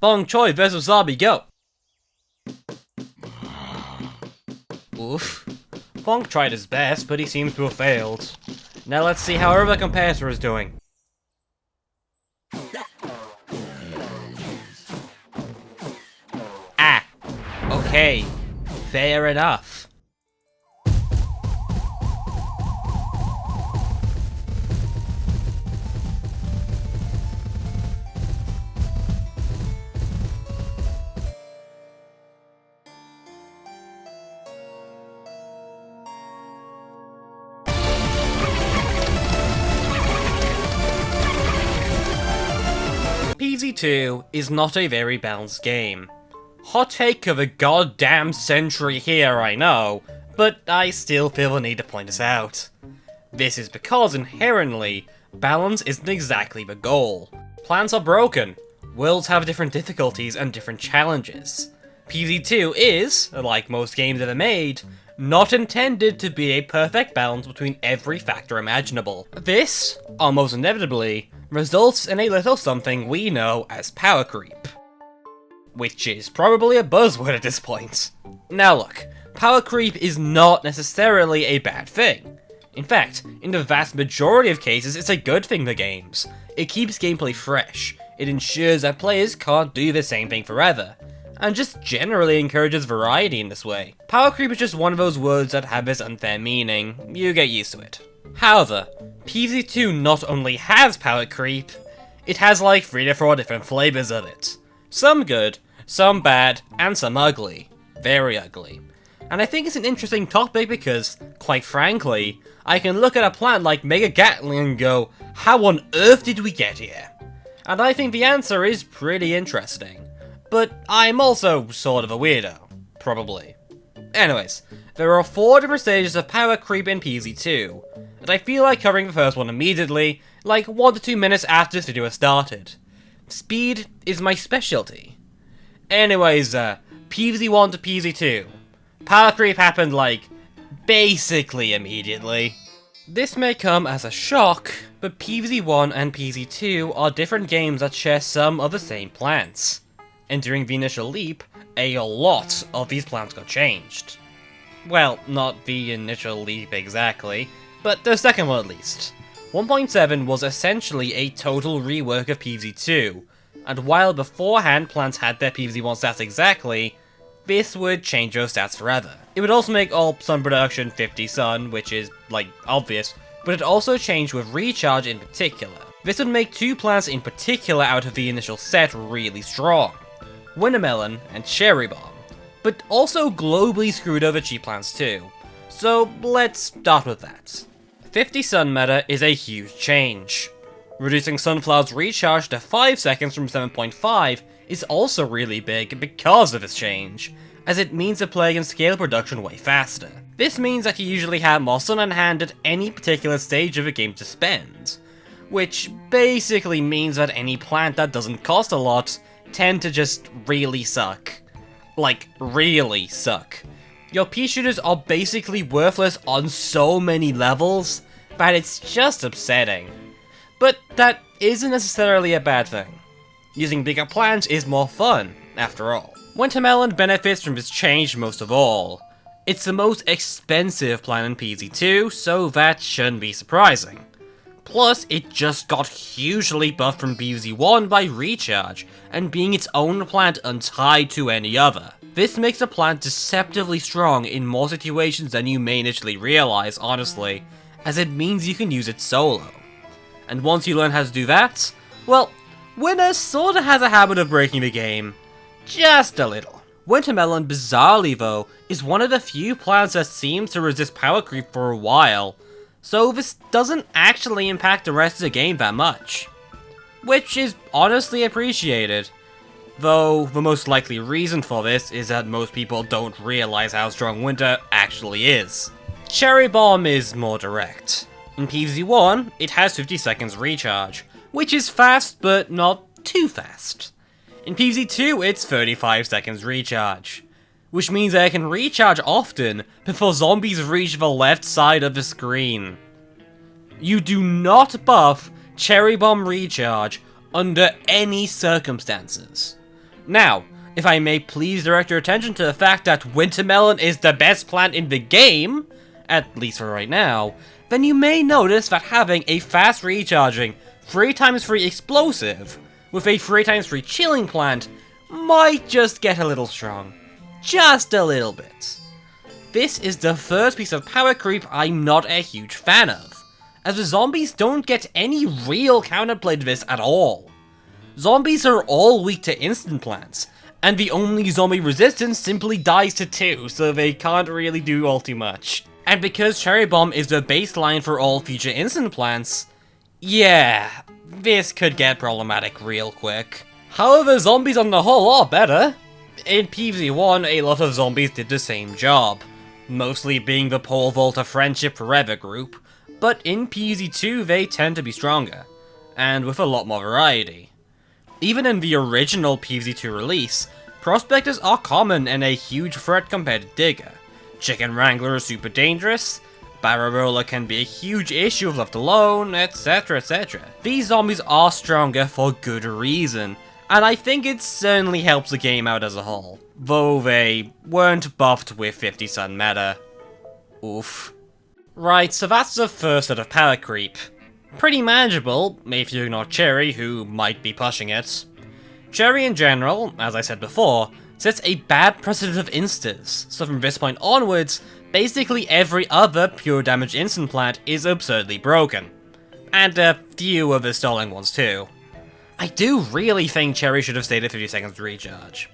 Bong Choi vs Zabi, go! Oof. Bong tried his best, but he seems to have failed. Now let's see how our other competitor is doing. Ah! Okay. Fair enough. PVZ2 is not a very balanced game. Hot take of a goddamn century here, I know, but I still feel the need to point this out. This is because inherently, balance isn't exactly the goal. Plans are broken, worlds have different difficulties and different challenges. PVZ2 is, like most games ever made, not intended to be a perfect balance between every factor imaginable. This, almost inevitably, results in a little something we know as power creep. Which is probably a buzzword at this point. Now look, power creep is not necessarily a bad thing. In fact, in the vast majority of cases it's a good thing for games. It keeps gameplay fresh, it ensures that players can't do the same thing forever, and just generally encourages variety in this way. Power creep is just one of those words that have this unfair meaning, you get used to it. However, PVZ2 not only has power creep, it has like 3 to 4 different flavors of it. Some good, some bad, and some ugly. Very ugly. And I think it's an interesting topic because, quite frankly, I can look at a plant like Mega Gatling and go, how on earth did we get here? And I think the answer is pretty interesting. But I'm also sort of a weirdo. Probably. Anyways, there are 4 different stages of power creep in PVZ2, and I feel like covering the first one immediately, like 1 to 2 minutes after this video has started. Speed is my specialty. Anyways, PVZ1 to PVZ2. Power creep happened like, basically immediately. This may come as a shock, but PVZ1 and PVZ2 are different games that share some of the same plants. And during the initial leap, a lot of these plants got changed. Well, not the initial leap exactly, but the second one at least. 1.7 was essentially a total rework of PVZ2, and while beforehand plants had their PVZ1 stats exactly, this would change those stats forever. It would also make all sun production 50 sun, which is, like, obvious, but it also changed with recharge in particular. This would make 2 plants in particular out of the initial set really strong. Wintermelon and Cherry Bomb, but also globally screwed over cheap plants too. So let's start with that. 50 sun meta is a huge change. Reducing Sunflower's recharge to 5 seconds from 7.5 is also really big because of this change, as it means the player can scale production way faster. This means that you usually have more sun on hand at any particular stage of a game to spend, which basically means that any plant that doesn't cost a lot tend to just really suck. Like, really suck. Your pea shooters are basically worthless on so many levels that it's just upsetting. But that isn't necessarily a bad thing. Using bigger plants is more fun, after all. Wintermelon benefits from this change most of all. It's the most expensive plant in PVZ2, so that shouldn't be surprising. Plus, it just got hugely buffed from PVZ1 by recharge, and being its own plant untied to any other. This makes the plant deceptively strong in more situations than you may initially realize, honestly, as it means you can use it solo. And once you learn how to do that, well, Winter sorta has a habit of breaking the game. Just a little. Wintermelon, bizarrely though, is one of the few plants that seems to resist power creep for a while, so this doesn't actually impact the rest of the game that much. Which is honestly appreciated. Though, the most likely reason for this is that most people don't realize how strong Winter actually is. Cherry Bomb is more direct. In PVZ1, it has 50 seconds recharge, which is fast but not too fast. In PVZ2, it's 35 seconds recharge, which means I can recharge often before zombies reach the left side of the screen. You do not buff Cherry Bomb recharge under any circumstances. Now, if I may please direct your attention to the fact that Wintermelon is the best plant in the game, at least for right now, then you may notice that having a fast recharging 3x3 explosive with a 3x3 chilling plant might just get a little strong. Just a little bit. This is the first piece of power creep I'm not a huge fan of, as the zombies don't get any real counterplay to this at all. Zombies are all weak to instant plants, and the only zombie resistance simply dies to 2, so they can't really do all too much. And because Cherry Bomb is the baseline for all future instant plants, yeah, this could get problematic real quick. However, zombies on the whole are better. In PVZ1, a lot of zombies did the same job, mostly being the pole vaulter friendship forever group, but in PVZ2 they tend to be stronger, and with a lot more variety. Even in the original PVZ2 release, prospectors are common and a huge threat compared to Digger. Chicken Wrangler is super dangerous, Barrel Roller can be a huge issue if left alone, etc, etc. These zombies are stronger for good reason, and I think it certainly helps the game out as a whole. Though they weren't buffed with 50 Sun meta. Oof. Right, so that's the first set of power creep. Pretty manageable, if you ignore Cherry, who might be pushing it. Cherry in general, as I said before, sets a bad precedent of instas, so from this point onwards, basically every other pure damage instant plant is absurdly broken. And a few of the stalling ones too. I do really think Cherry should have stayed at 50 seconds to recharge.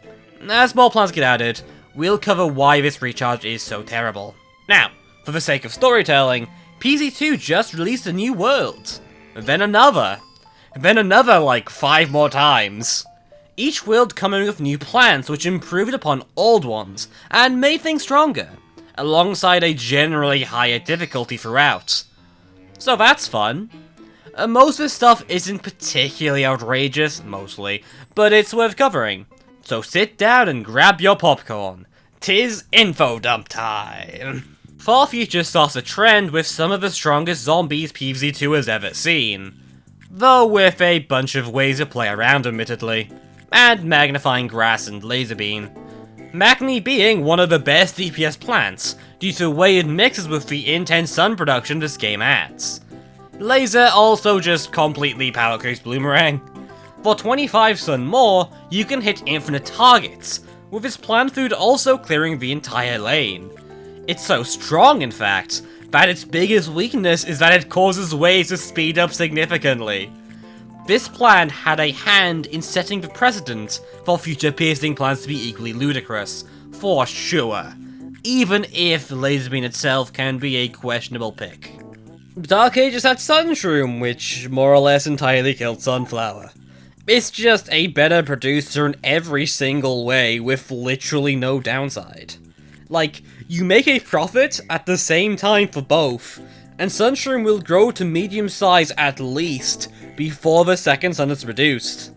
As more plants get added, we'll cover why this recharge is so terrible. Now, for the sake of storytelling, PVZ2 just released a new world. Then another like 5 more times. Each world coming with new plants which improved upon old ones, and made things stronger, alongside a generally higher difficulty throughout. So that's fun. Most of this stuff isn't particularly outrageous, mostly, but it's worth covering. So sit down and grab your popcorn. 'Tis Infodump Time! Far Future starts a trend with some of the strongest zombies PVZ2 has ever seen, though with a bunch of ways to play around admittedly, and magnifying grass and laser beam. Magni being one of the best DPS plants, due to the way it mixes with the intense sun production this game adds. Laser also just completely power creeps Bloomerang. For 25 sun more, you can hit infinite targets, with its plant food also clearing the entire lane. It's so strong, in fact, that its biggest weakness is that it causes waves to speed up significantly. This plan had a hand in setting the precedent for future piercing plans to be equally ludicrous, for sure, even if Laserbeam itself can be a questionable pick. Dark Ages had Sunshroom, which more or less entirely killed Sunflower. It's just a better producer in every single way with literally no downside. Like, you make a profit at the same time for both, and Sunshroom will grow to medium size at least before the second sun is reduced.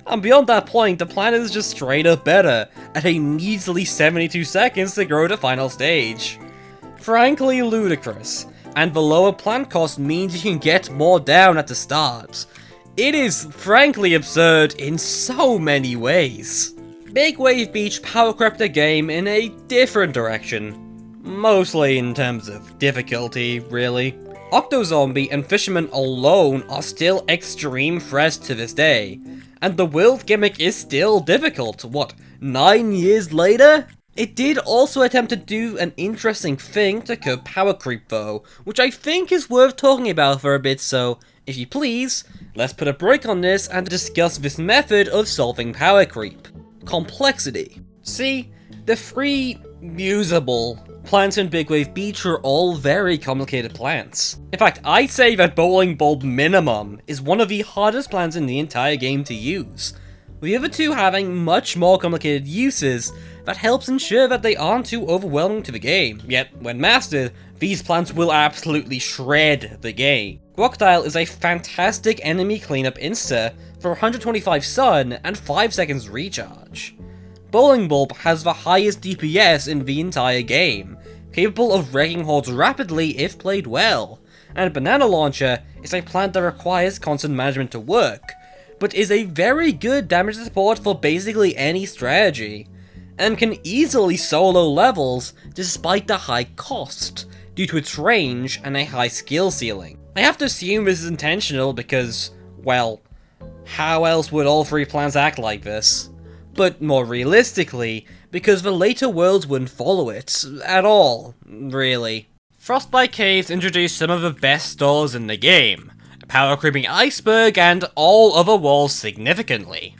And beyond that point, the plan is just straight up better, at a measly 72 seconds to grow to final stage. Frankly ludicrous, and the lower plant cost means you can get more down at the start. It is frankly absurd in so many ways. Big Wave Beach power crept the game in a different direction. Mostly in terms of difficulty, really. Octozombie and Fisherman alone are still extreme threats to this day, and the world gimmick is still difficult, what, 9 years later? It did also attempt to do an interesting thing to curb power creep though, which I think is worth talking about for a bit, so, if you please, let's put a break on this and discuss this method of solving power creep. Complexity. See, the 3 usable plants in Big Wave Beach are all very complicated plants. In fact, I'd say that Bowling Bulb Minimum is one of the hardest plants in the entire game to use, with the other 2 having much more complicated uses that helps ensure that they aren't too overwhelming to the game, yet when mastered, these plants will absolutely shred the game. Crocodile is a fantastic enemy cleanup insta for 125 sun and 5 seconds recharge. Bowling Bulb has the highest DPS in the entire game, capable of wrecking hordes rapidly if played well, and Banana Launcher is a plant that requires constant management to work, but is a very good damage support for basically any strategy, and can easily solo levels despite the high cost, due to its range and a high skill ceiling. I have to assume this is intentional because, well, how else would all 3 plants act like this? But more realistically, because the later worlds wouldn't follow it at all, really. Frostbite Caves introduced some of the best stalls in the game, a power creeping iceberg and all other walls significantly.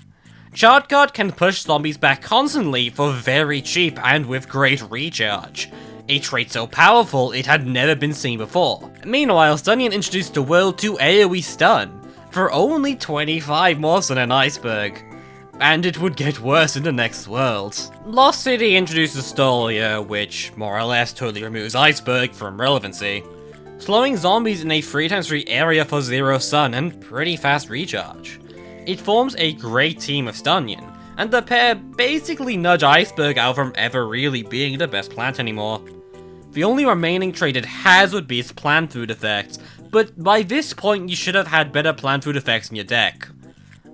Charge Guard can push zombies back constantly for very cheap and with great recharge, a trait so powerful it had never been seen before. Meanwhile, Stunnion introduced the world to AoE stun, for only 25 morphs than an iceberg. And it would get worse in the next world. Lost City introduces Stolia, which more or less totally removes iceberg from relevancy, slowing zombies in a 3x3 area for 0 stun and pretty fast recharge. It forms a great team of Stunnion, and the pair basically nudge iceberg out from ever really being the best plant anymore. The only remaining trait it has would be its plant food effect, but by this point you should have had better plant food effects in your deck.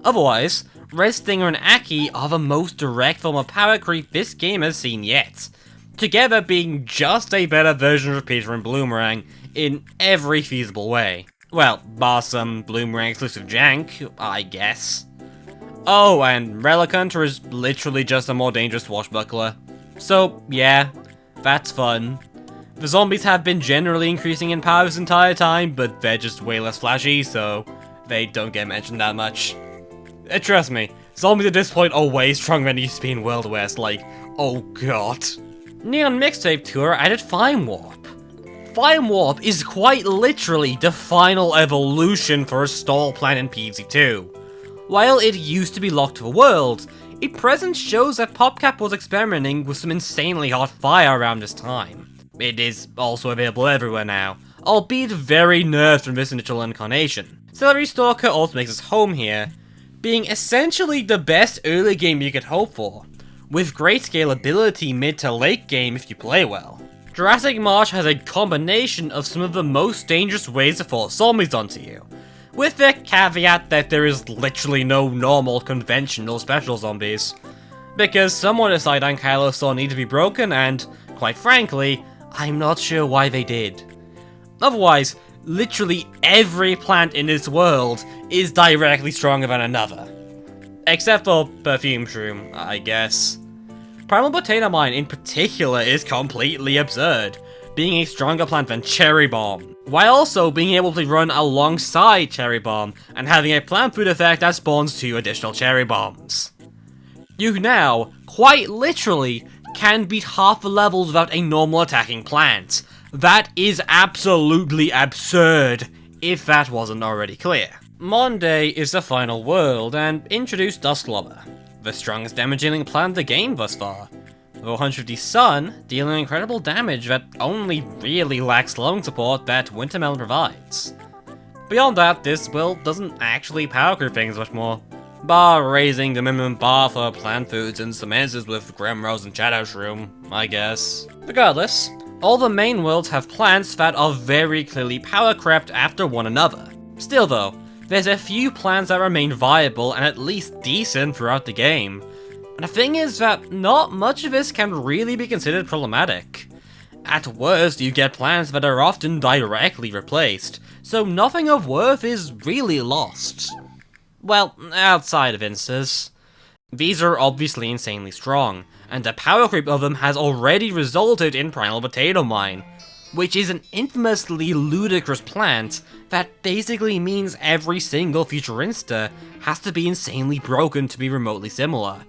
Otherwise, Red Stinger and Aki are the most direct form of power creep this game has seen yet, together being just a better version of Peter and Bloomerang in every feasible way. Well, bar some Bloomerang exclusive jank, I guess. Oh, and Relic Hunter is literally just a more dangerous swashbuckler. So, yeah, that's fun. The zombies have been generally increasing in power this entire time, but they're just way less flashy, so they don't get mentioned that much. Trust me, zombies at this point are way stronger than they used to be in World West, like, oh god. Neon Mixtape Tour added Fine Warp. Fine Warp is quite literally the final evolution for a stall plant in PVZ2. While it used to be locked to the world, it present shows that PopCap was experimenting with some insanely hot fire around this time. It is also available everywhere now, albeit very nerfed from this initial incarnation. Celery Stalker also makes its home here, being essentially the best early game you could hope for, with great scalability mid to late game if you play well. Jurassic Marsh has a combination of some of the most dangerous ways to force zombies onto you, with the caveat that there is literally no normal conventional special zombies, because someone decided Ankylosaur needed to be broken and, quite frankly, I'm not sure why they did. Otherwise, literally every plant in this world is directly stronger than another. Except for Perfume Shroom, I guess. Primal Potato Mine in particular is completely absurd, being a stronger plant than Cherry Bomb, while also being able to run alongside Cherry Bomb and having a plant food effect that spawns 2 additional Cherry Bombs. You now, quite literally, can beat half the levels without a normal attacking plant. That is absolutely absurd, if that wasn't already clear. Monday is the final world, and introduced Dusklobber, the strongest damage dealing plant in the game thus far. 450 Sun, dealing incredible damage that only really lacks slowing support that Wintermelon provides. Beyond that, this build doesn't actually power creep things much more, bar raising the minimum bar for plant foods and some answers with Grimrose and Shadow Shroom, I guess. Regardless, all the main worlds have plants that are very clearly power crept after one another. Still though, there's a few plants that remain viable and at least decent throughout the game. And the thing is that not much of this can really be considered problematic. At worst, you get plants that are often directly replaced, so nothing of worth is really lost. Well, outside of Instas. These are obviously insanely strong, and the power creep of them has already resulted in Primal Potato Mine, which is an infamously ludicrous plant that basically means every single future Insta has to be insanely broken to be remotely similar.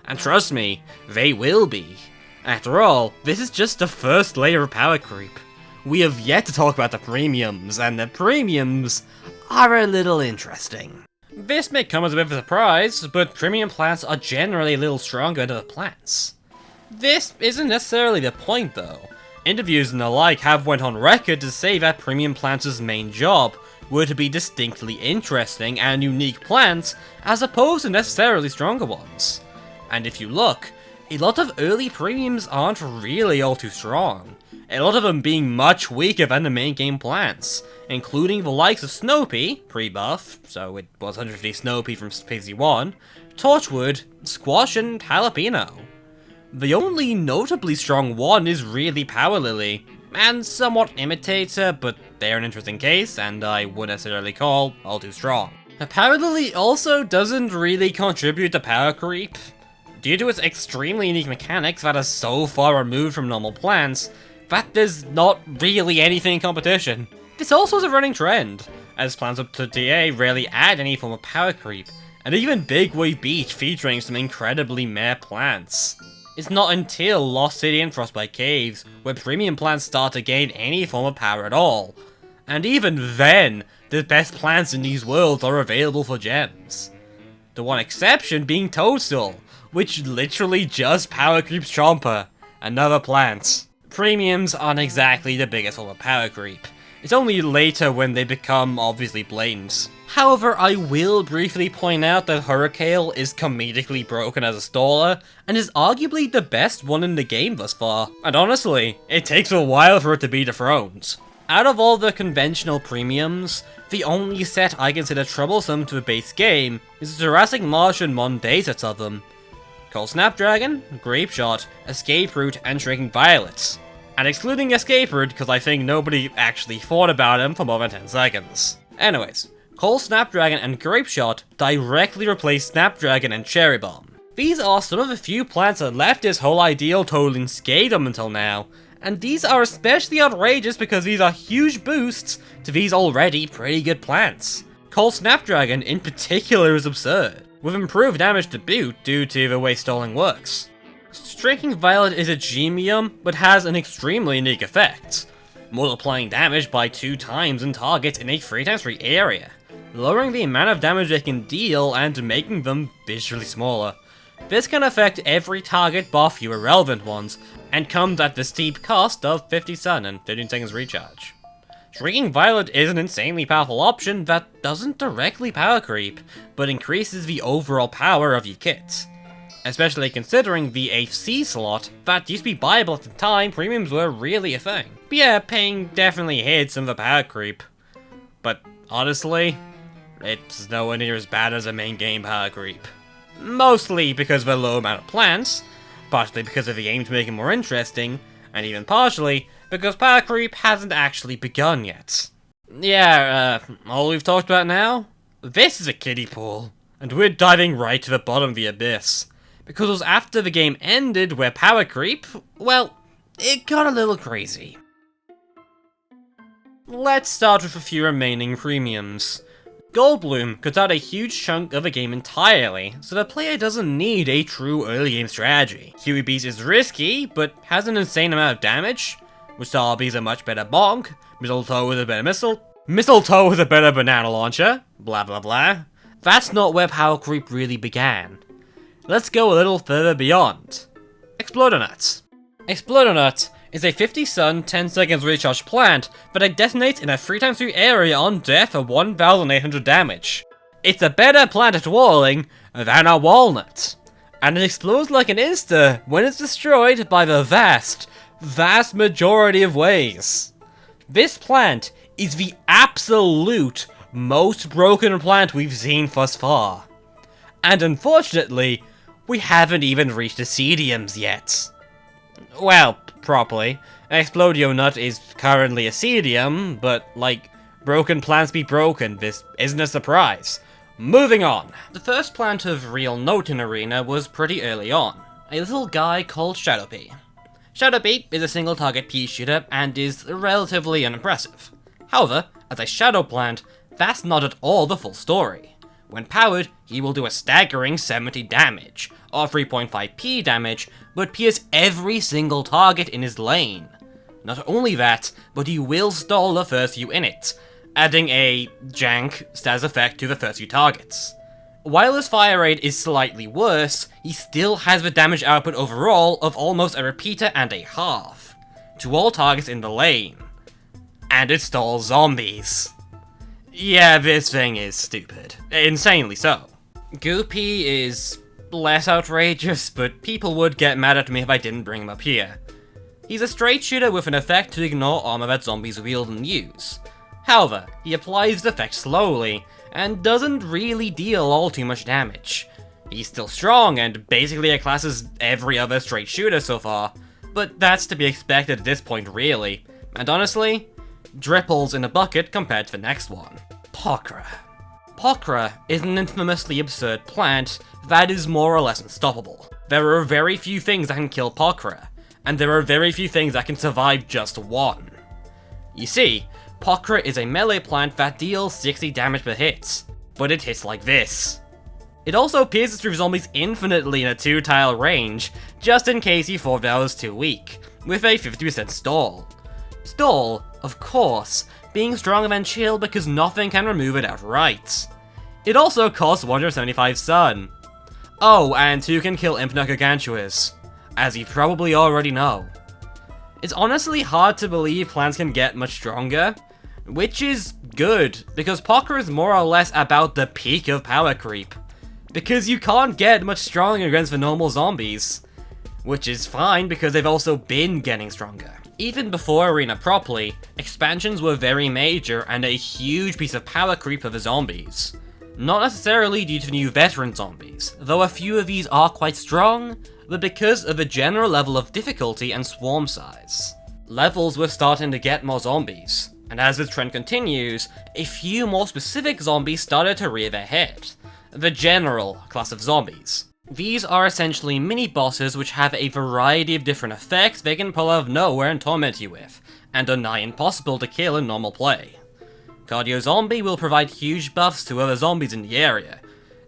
And trust me, they will be. After all, this is just the first layer of power creep. We have yet to talk about the premiums, and the premiums are a little interesting. This may come as a bit of a surprise, but premium plants are generally a little stronger than the plants. This isn't necessarily the point though. Interviews and the like have went on record to say that premium plants' main job were to be distinctly interesting and unique plants as opposed to necessarily stronger ones. And if you look, A lot of early premiums aren't really all too strong, a lot of them being much weaker than the main game plants, including the likes of Snoopy, pre-buff, so it was 150 Snoopy from PVZ1, Torchwood, Squash, and Jalapeno. The only notably strong one is really Power Lily, and somewhat Imitator, but they're an interesting case, and I wouldn't necessarily call all too strong. Power Lily also doesn't really contribute to power creep. Due to its extremely unique mechanics that are so far removed from normal plants, that there's not really anything in competition. This also is a running trend, as plants up to DA rarely add any form of power creep, and even Big Wave Beach featuring some incredibly meh plants. It's not until Lost City and Frostbite Caves where premium plants start to gain any form of power at all, and even then, the best plants in these worlds are available for gems. The one exception being Toadstool, which literally just power creeps Chomper, another plant. Premiums aren't exactly the biggest form of power creep. It's only later when they become obviously blatant. However, I will briefly point out that Hurricane is comedically broken as a staller, and is arguably the best one in the game thus far. And honestly, it takes a while for it to be dethroned. Out of all the conventional premiums, the only set I consider troublesome to the base game is the Jurassic Marsh and Monday sets of them. Cold Snapdragon, Grape Shot, Escape Route, and Shrinking Violet. And excluding Escape Route because I think nobody actually thought about him for more than 10 seconds. Anyways, Cold Snapdragon and Grape Shot directly replace Snapdragon and Cherry Bomb. These are some of the few plants that left this whole ideal totally unscathed until now, and these are especially outrageous because these are huge boosts to these already pretty good plants. Cold Snapdragon in particular is absurd, with improved damage to boot due to the way stalling works. Shrinking Violet is a Gemium, but has an extremely unique effect, multiplying damage by 2 times in targets in a 3x3 area, lowering the amount of damage they can deal and making them visually smaller. This can affect every target bar fewer relevant ones, and comes at the steep cost of 50 stun and 15 seconds recharge. Shrinking Violet is an insanely powerful option that doesn't directly power creep, but increases the overall power of your kit. Especially considering the HC slot that used to be buyable at the time premiums were really a thing. But yeah, paying definitely hits some of the power creep. But honestly, it's nowhere near as bad as a main game power creep. Mostly because of the low amount of plants, partially because of the aim to make it more interesting, and even partially because power creep hasn't actually begun yet. Yeah, all we've talked about now? This is a kiddie pool, and we're diving right to the bottom of the abyss. Because it was after the game ended where power creep, well, it got a little crazy. Let's start with a few remaining premiums. Goldbloom cuts out a huge chunk of the game entirely, so the player doesn't need a true early game strategy. Huey Beast is risky, but has an insane amount of damage. Wasabi is a much better bonk, Mistletoe is a better Mistletoe is a better banana launcher, blah blah blah. That's not where power creep really began. Let's go a little further beyond. Explodonut. Explodonut is a 50 stun, 10 seconds recharge plant that detonates in a 3x3 area on death for 1,800 damage. It's a better plant at walling than a walnut, and it explodes like an insta when it's destroyed by the vast majority of ways. This plant is the absolute most broken plant we've seen thus far, and unfortunately, we haven't even reached the Cediums yet. Well, properly. Explodonut is currently a Cedium, but, like, broken plants be broken, this isn't a surprise. Moving on. The first plant of real note in Arena was pretty early on, a little guy called Shadowpea. Shadowpea is a single target pea shooter and is relatively unimpressive. However, as a shadow plant, that's not at all the full story. When powered, he will do a staggering 70 damage, or 3.5 P damage, but pierce every single target in his lane. Not only that, but he will stall the first few in it, adding a jank status effect to the first few targets. While his fire rate is slightly worse, he still has the damage output overall of almost a repeater and a half, to all targets in the lane. And it stalls zombies. Yeah, this thing is stupid. Insanely so. Goopy is less outrageous, but people would get mad at me if I didn't bring him up here. He's a straight shooter with an effect to ignore armor that zombies wield and use. However, he applies the effect slowly, and doesn't really deal all too much damage. He's still strong, and basically a class as every other straight shooter so far, but that's to be expected at this point really, and honestly, dripples in a bucket compared to the next one. Pokra. Pokra is an infamously absurd plant that is more or less unstoppable. There are very few things that can kill Pokra, and there are very few things that can survive just one. You see, Pokra is a melee plant that deals 60 damage per hit, but it hits like this. It also pierces through zombies infinitely in a 2-tile range, just in case you thought that was too weak, with a 50% stall. Stall, of course, being stronger than chill because nothing can remove it outright. It also costs 175 sun. Oh, and 2 can kill infinite gargantuas, as you probably already know. It's honestly hard to believe plants can get much stronger, which is good, because Pokra is more or less about the peak of power creep, because you can't get much stronger against the normal zombies, which is fine because they've also been getting stronger. Even before Arena properly, expansions were very major and a huge piece of power creep for the zombies. Not necessarily due to new veteran zombies, though a few of these are quite strong, but because of the general level of difficulty and swarm size. Levels were starting to get more zombies, and as this trend continues, a few more specific zombies started to rear their head. The general class of zombies. These are essentially mini-bosses which have a variety of different effects they can pull out of nowhere and torment you with, and are nigh impossible to kill in normal play. Cardio Zombie will provide huge buffs to other zombies in the area.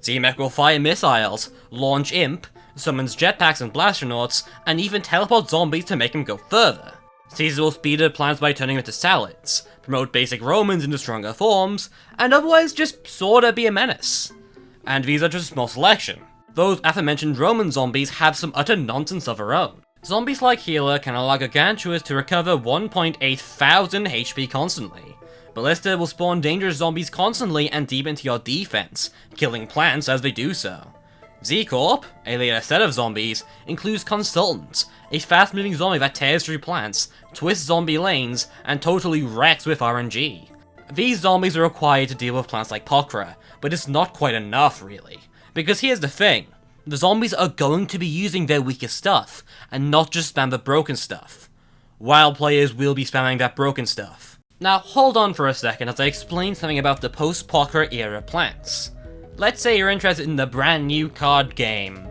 Z-Mech will fire missiles, launch Imp, summons jetpacks and blastronauts, and even teleport zombies to make them go further. Caesar will speed up plants by turning them into salads, promote basic Romans into stronger forms, and otherwise just sorta be a menace. And these are just a small selection. Those aforementioned Roman zombies have some utter nonsense of their own. Zombies like Healer can allow Gargantuas to recover 1.8 thousand HP constantly. Ballista will spawn dangerous zombies constantly and deep into your defense, killing plants as they do so. Z-Corp, a later set of zombies, includes Consultant, a fast-moving zombie that tears through plants, twists zombie lanes, and totally wrecks with RNG. These zombies are required to deal with plants like Pokra, but it's not quite enough really. Because here's the thing, the zombies are going to be using their weakest stuff, and not just spam the broken stuff. While players will be spamming that broken stuff. Now hold on for a second as I explain something about the post-Pokra era plants. Let's say you're interested in the brand new card game,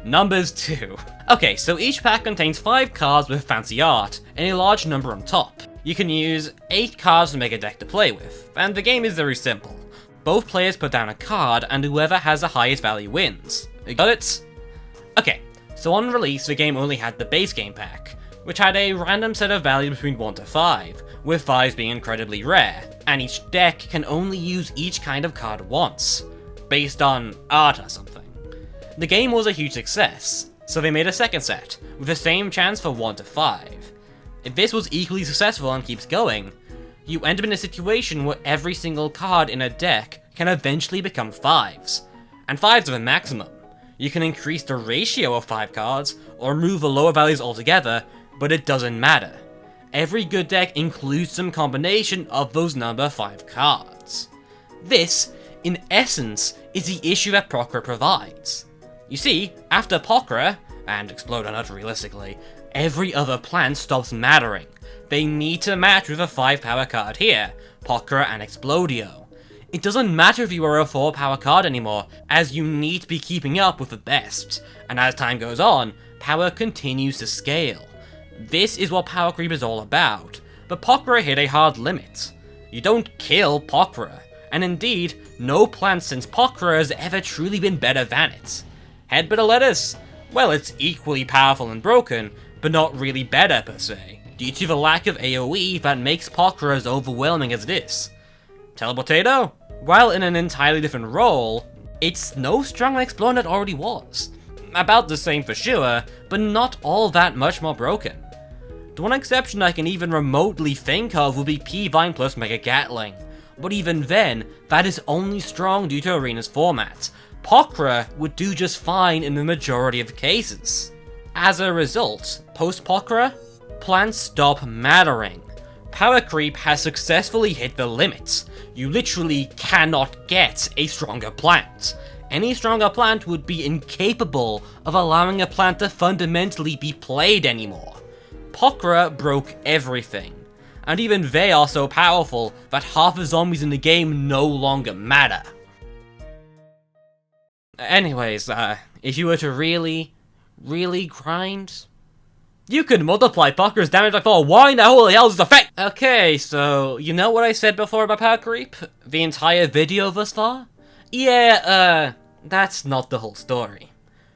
Numbers 2. Okay, so each pack contains 5 cards with fancy art, and a large number on top. You can use 8 cards to make a deck to play with, and the game is very simple. Both players put down a card, and whoever has the highest value wins. You got it? Okay, so on release the game only had the base game pack, which had a random set of values between 1 to 5, with 5s being incredibly rare, and each deck can only use each kind of card once, based on art or something. The game was a huge success, so they made a second set, with the same chance for 1 to 5. If this was equally successful and keeps going, you end up in a situation where every single card in a deck can eventually become 5s, and 5s are the maximum. You can increase the ratio of 5 cards, or remove the lower values altogether, but it doesn't matter. Every good deck includes some combination of those number 5 cards. This, in essence, is the issue that Pokra provides. You see, after Pokra, and Explodonut realistically, every other plant stops mattering. They need to match with a 5 power card here, Pokra and Explodio. It doesn't matter if you are a 4 power card anymore, as you need to be keeping up with the best, and as time goes on, power continues to scale. This is what power creep is all about, but Pokra hit a hard limit. You don't kill Pokra, and indeed, no plant since Pokra has ever truly been better than it. Headbutt a lettuce? Well, it's equally powerful and broken, but not really better per se, due to the lack of AoE that makes Pokra as overwhelming as it is. Teleportato? While in an entirely different role, it's no stronger than Explodonut already was. About the same for sure, but not all that much more broken. The one exception I can even remotely think of would be P-Vine plus Mega Gatling, but even then, that is only strong due to Arena's format. Pokra would do just fine in the majority of cases. As a result, post-Pokra, plants stop mattering. Power creep has successfully hit the limit. You literally cannot get a stronger plant. Any stronger plant would be incapable of allowing a plant to fundamentally be played anymore. Pokra broke everything, and even they are so powerful that half the zombies in the game no longer matter. Anyways, if you were to really grind, you could multiply Pokra's damage by 4. Why in the holy hell is this effect? Okay, so you know what I said before about power creep? The entire video thus far? Yeah, that's not the whole story.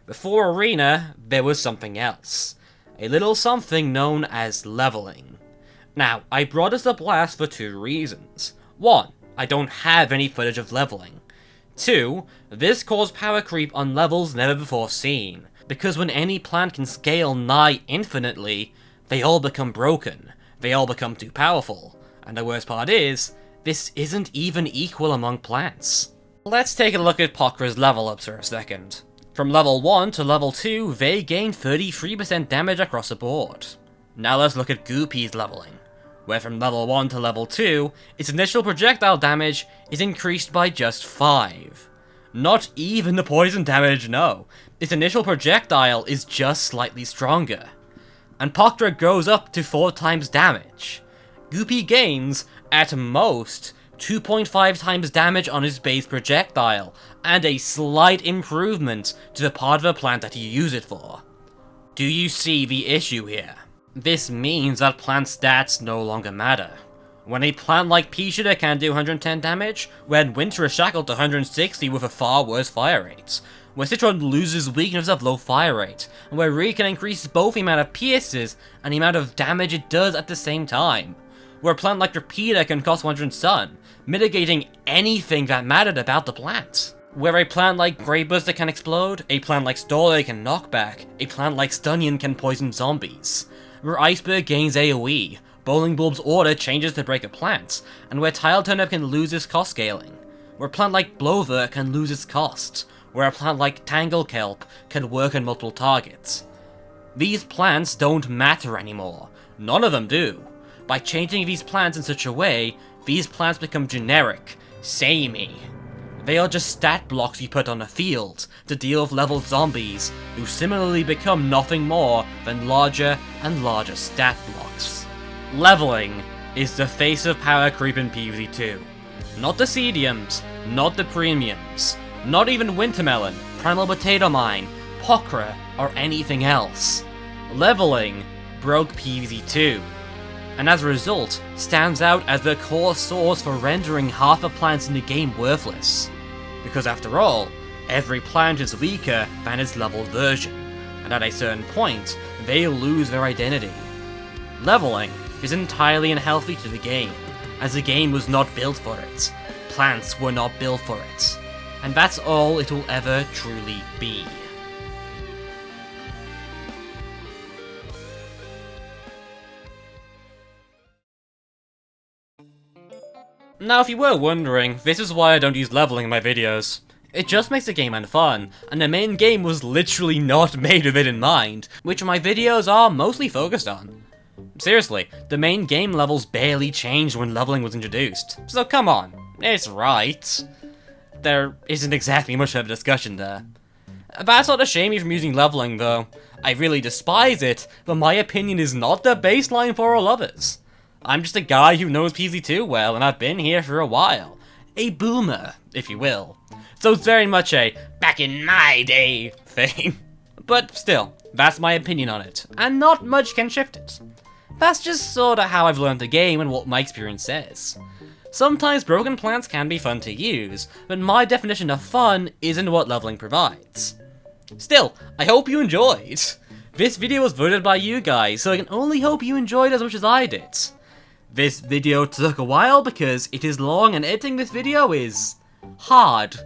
Before Arena, there was something else. A little something known as leveling. Now, I brought this up last for 2 reasons. 1, I don't have any footage of leveling. 2, this caused power creep on levels never before seen, because when any plant can scale nigh infinitely, they all become broken, they all become too powerful, and the worst part is, this isn't even equal among plants. Let's take a look at Pokra's level ups for a second. From level 1 to level 2, they gain 33% damage across the board. Now let's look at Goopy's leveling, where from level 1 to level 2, its initial projectile damage is increased by just 5. Not even the poison damage, no. Its initial projectile is just slightly stronger. And Pokra goes up to 4 times damage. Goopy gains, at most, 2.5 times damage on his base projectile, and a slight improvement to the part of the plant that you use it for. Do you see the issue here? This means that plant stats no longer matter. When a plant like Pea-Shooter can do 110 damage, when Winter is shackled to 160 with a far worse fire rate, where Citron loses weakness of low fire rate, and where Ree can increase both the amount of pierces and the amount of damage it does at the same time, where a plant like Repeater can cost 100 stun, mitigating anything that mattered about the plant. Where a plant like Greybuster can explode, a plant like Storley can knock back, a plant like Stunnion can poison zombies. Where Iceberg gains AoE, Bowling Bulb's order changes to break a plant, and where Tile Turnip can lose its cost scaling. Where a plant like Blover can lose its cost, where a plant like Tangle Kelp can work on multiple targets. These plants don't matter anymore. None of them do. By changing these plants in such a way, these plants become generic, samey. They are just stat blocks you put on a field to deal with leveled zombies, who similarly become nothing more than larger and larger stat blocks. Leveling is the face of power creep in PVZ2. Not the Cediums, not the Premiums, not even Wintermelon, Primal Potato Mine, Pokra, or anything else. Leveling broke PVZ2, and as a result, stands out as the core source for rendering half the plants in the game worthless. Because after all, every plant is weaker than its leveled version, and at a certain point, they lose their identity. Leveling is entirely unhealthy to the game, as the game was not built for it. Plants were not built for it. And that's all it will ever truly be. Now if you were wondering, this is why I don't use leveling in my videos. It just makes the game unfun, and the main game was literally not made with it in mind, which my videos are mostly focused on. Seriously, the main game levels barely changed when leveling was introduced, so come on, it's right. There isn't exactly much of a discussion there. That's not to shame me from using leveling though. I really despise it, but my opinion is not the baseline for all others. I'm just a guy who knows PVZ2 well, and I've been here for a while. A boomer, if you will. So it's very much a back in my day thing. But still, that's my opinion on it, and not much can shift it. That's just sorta how I've learned the game and what my experience says. Sometimes broken plants can be fun to use, but my definition of fun isn't what leveling provides. Still, I hope you enjoyed. This video was voted by you guys, so I can only hope you enjoyed as much as I did. This video took a while because it is long and editing this video is hard.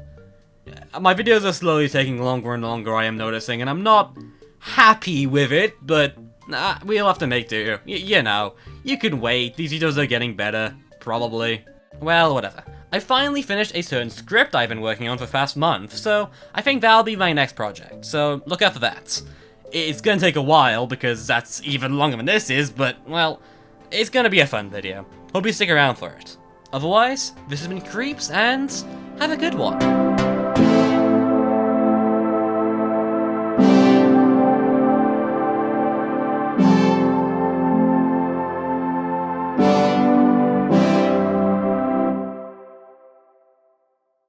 My videos are slowly taking longer and longer, I am noticing, and I'm not happy with it, but we'll have to make do. You know, you can wait, these videos are getting better, probably. Well, whatever. I finally finished a certain script I've been working on for the past month, so I think that'll be my next project, so look out for that. It's gonna take a while, because that's even longer than this is, but, well, it's gonna be a fun video. Hope you stick around for it. Otherwise, this has been Creeps, and have a good one.